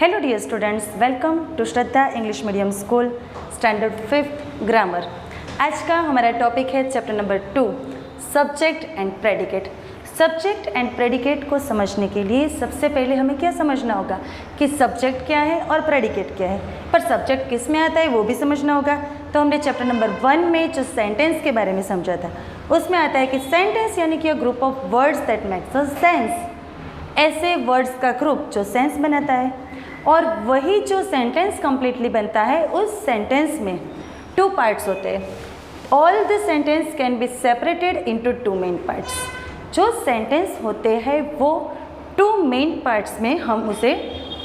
Hello dear students, welcome to Shraddha English medium school standard 5th grammar. आज का हमारा topic है chapter number 2 subject and predicate. Subject and predicate को समझने के लिए सबसे पहले हमें क्या समझना होगा कि सब्जेक्ट क्या है और प्रेडिकेट क्या है। पर सब्जेक्ट किस में आता है वो भी समझना होगा। तो हमने चैप्टर नंबर 1 में जो सेंटेंस के बारे में समझा था उसमें आता है कि सेंटेंस यानी कि a group of words that makes a sense, ऐसे वर्ड्स का ग्रुप जो सेंस बनाता है। और वही जो सेंटेंस कंप्लीटली बनता है उस सेंटेंस में 2 पार्ट्स होते हैं। All the sentence can be separated into 2 main parts. जो सेंटेंस होते हैं वो 2 मेन पार्ट्स में हम उसे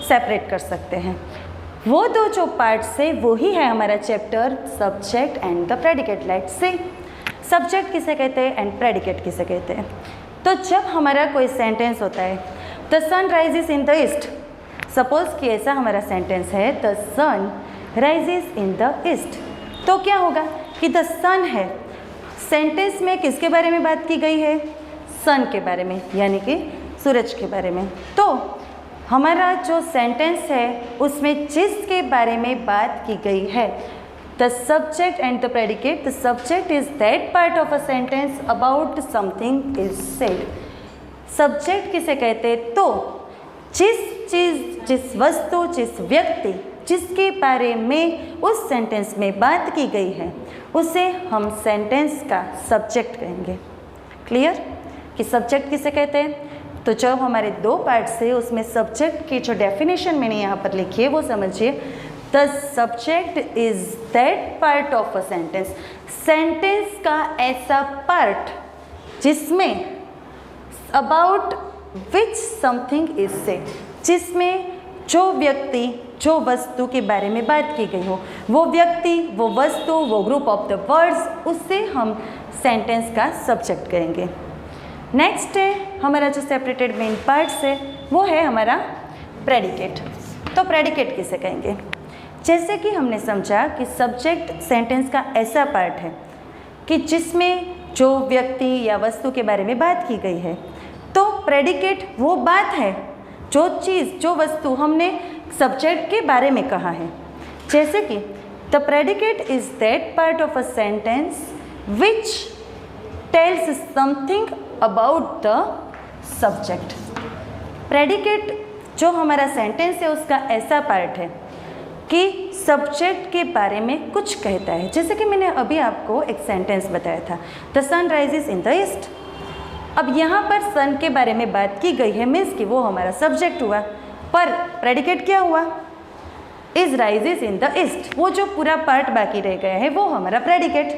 सेपरेट कर सकते हैं। वो दो जो पार्ट्स है वो ही है हमारा chapter subject and the predicate. Let's say subject किसे कहते हैं एंड प्रेडिकेट किसे कहते हैं। तो जब हमारा कोई सेंटेंस होता है the sun rises in the east, suppose कि ऐसा हमारा सेंटेंस है the sun rises in the east, तो क्या होगा कि द सन है, सेंटेंस में किसके बारे में बात की गई है? सन के बारे में, यानी कि सूरज के बारे में। तो हमारा जो सेंटेंस है उसमें जिसके बारे में बात की गई है the subject and the predicate, the subject is that part of a sentence about something is said. Subject किसे कहते हैं? तो जिस चीज़, जिस वस्तु, जिस व्यक्ति जिसके बारे में उस सेंटेंस में बात की गई है उसे हम सेंटेंस का सब्जेक्ट कहेंगे। क्लियर कि सब्जेक्ट किसे कहते हैं? तो जब हमारे 2 पार्ट्स है उसमें सब्जेक्ट की जो डेफिनेशन मैंने यहाँ पर लिखी है वो समझिए। The subject is that part of a sentence, sentence का ऐसा पार्ट जिसमें about which something is said, जिसमें जो व्यक्ति, जो वस्तु के बारे में बात की गई हो, वो व्यक्ति, वो वस्तु, वो ग्रुप ऑफ द वर्ड्स, उससे हम सेंटेंस का सब्जेक्ट कहेंगे। नेक्स्ट है हमारा जो सेपरेटेड मेन पार्ट्स है वो है हमारा प्रेडिकेट। तो प्रेडिकेट किसे कहेंगे? जैसे कि हमने समझा कि सब्जेक्ट सेंटेंस का ऐसा पार्ट है कि जिसमें जो व्यक्ति या वस्तु के बारे में बात की गई है। तो प्रेडिकेट वो बात है, जो चीज़, जो वस्तु हमने सब्जेक्ट के बारे में कहा है। जैसे कि the predicate is that part of a sentence which tells something about the subject. Predicate जो हमारा सेंटेंस है उसका ऐसा पार्ट है कि सब्जेक्ट के बारे में कुछ कहता है। जैसे कि मैंने अभी आपको एक सेंटेंस बताया था the sun rises in the east. अब यहाँ पर सन के बारे में बात की गई है, मीन्स कि वो हमारा सब्जेक्ट हुआ। पर प्रेडिकेट क्या हुआ? Is rises in the east. वो जो पूरा पार्ट बाकी रह गया है वो हमारा predicate.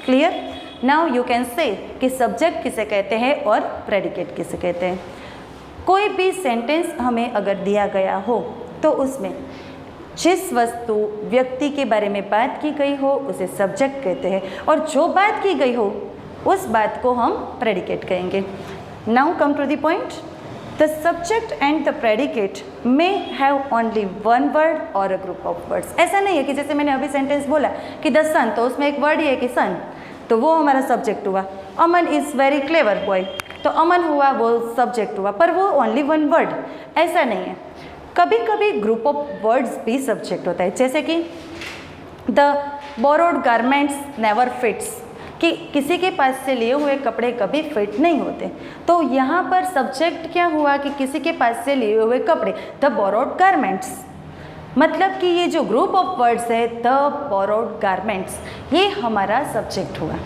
Clear? Now you can say कि सब्जेक्ट किसे कहते हैं और प्रेडिकेट किसे कहते हैं। कोई भी सेंटेंस हमें अगर दिया गया हो तो उसमें जिस वस्तु, व्यक्ति के बारे में बात की गई हो उसे सब्जेक्ट कहते हैं, और जो बात की गई हो उस बात को हम प्रेडिकेट कहेंगे। Now come to the point. The subject and the predicate may have only 1 word और अ ग्रुप ऑफ वर्ड्स। ऐसा नहीं है कि जैसे मैंने अभी सेंटेंस बोला कि द सन, तो उसमें एक वर्ड ही है कि सन, तो वो हमारा सब्जेक्ट हुआ। अमन इज़ वेरी क्लेवर बॉय, तो अमन हुआ, वो सब्जेक्ट हुआ, पर वो ओनली 1 वर्ड। ऐसा नहीं है, कभी कभी ग्रुप ऑफ वर्ड्स भी सब्जेक्ट होता है। जैसे कि the borrowed garments never fits, कि किसी के पास से लिए हुए कपड़े कभी फिट नहीं होते। तो यहाँ पर सब्जेक्ट क्या हुआ कि किसी के पास से लिए हुए कपड़े, द बोरोड गारमेंट्स, मतलब कि ये जो ग्रुप ऑफ वर्ड्स है द बोरोड गारमेंट्स, ये हमारा सब्जेक्ट हुआ।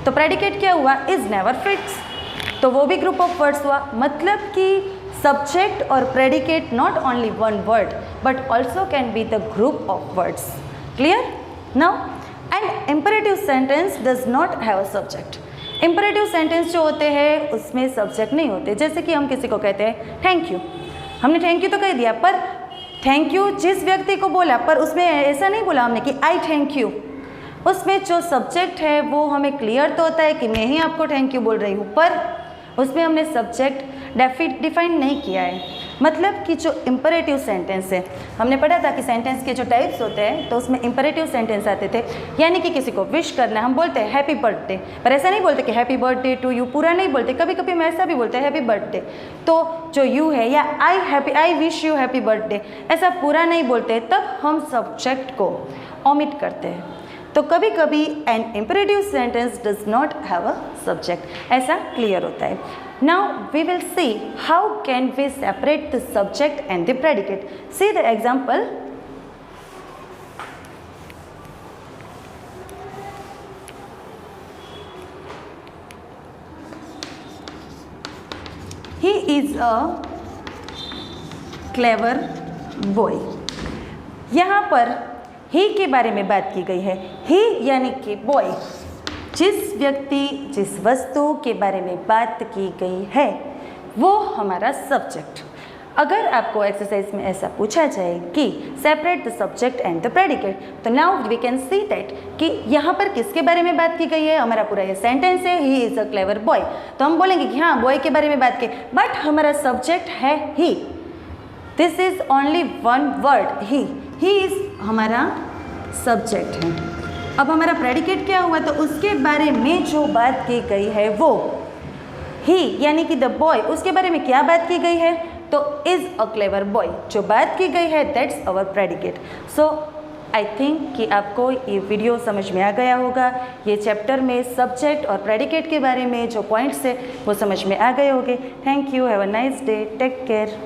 तो प्रेडिकेट क्या हुआ? इज नेवर फिट्स, तो वो भी ग्रुप ऑफ वर्ड्स हुआ। मतलब कि सब्जेक्ट और predicate not only 1 word but also can be the group of words. Clear? Now and imperative sentence does not have a subject. Imperative sentence जो होते हैं उसमें सब्जेक्ट नहीं होते। जैसे कि हम किसी को कहते हैं थैंक यू, हमने थैंक यू तो कह दिया, पर थैंक यू जिस व्यक्ति को बोला पर उसमें ऐसा नहीं बोला हमने कि आई थैंक यू। उसमें जो सब्जेक्ट है वो हमें क्लियर तो होता है कि मैं ही आपको थैंक यू बोल रही हूँ, पर उसमें हमने सब्जेक्ट डिफाइन नहीं किया है। मतलब कि जो इम्परेटिव सेंटेंस है, हमने पढ़ा था कि सेंटेंस के जो टाइप्स होते हैं तो उसमें इम्परेटिव सेंटेंस आते थे, यानी कि किसी को विश करना, हम बोलते हैं हैप्पी बर्थडे, पर ऐसा नहीं बोलते कि हैप्पी बर्थडे टू यू, पूरा नहीं बोलते, कभी कभी हम ऐसा भी बोलते हैं हैप्पी बर्थडे, तो जो यू है या I wish you happy birthday, ऐसा पूरा नहीं बोलते, तब हम सब्जेक्ट को ओमिट करते हैं। तो कभी कभी an imperative sentence does not have a subject, ऐसा क्लियर होता है। Now we will see how can we separate the subject and the predicate. See the example. He is a clever boy. यहाँ पर ही के बारे में बात की गई है। ही यानी कि बॉय, जिस व्यक्ति जिस वस्तु के बारे में बात की गई है वो हमारा सब्जेक्ट। अगर आपको एक्सरसाइज में ऐसा पूछा जाए कि separate the subject and the predicate, तो now we can see that कि यहाँ पर किसके बारे में बात की गई है। हमारा पूरा ये सेंटेंस है he is a clever boy, तो हम बोलेंगे कि हाँ बॉय के बारे में बात की, बट हमारा सब्जेक्ट है ही। This is only one word ही इज हमारा सब्जेक्ट है। अब हमारा प्रेडिकेट क्या हुआ, तो उसके बारे में जो बात की गई है वो ही यानी कि द बॉय, उसके बारे में क्या बात की गई है, तो इज अ क्लेवर बॉय जो बात की गई है, that's our predicate. So I think कि आपको ये वीडियो समझ में आ गया होगा। ये चैप्टर में सब्जेक्ट और प्रेडिकेट के बारे में जो पॉइंट्स है वो समझ में आ गए होंगे। Thank you, have a nice day, take care.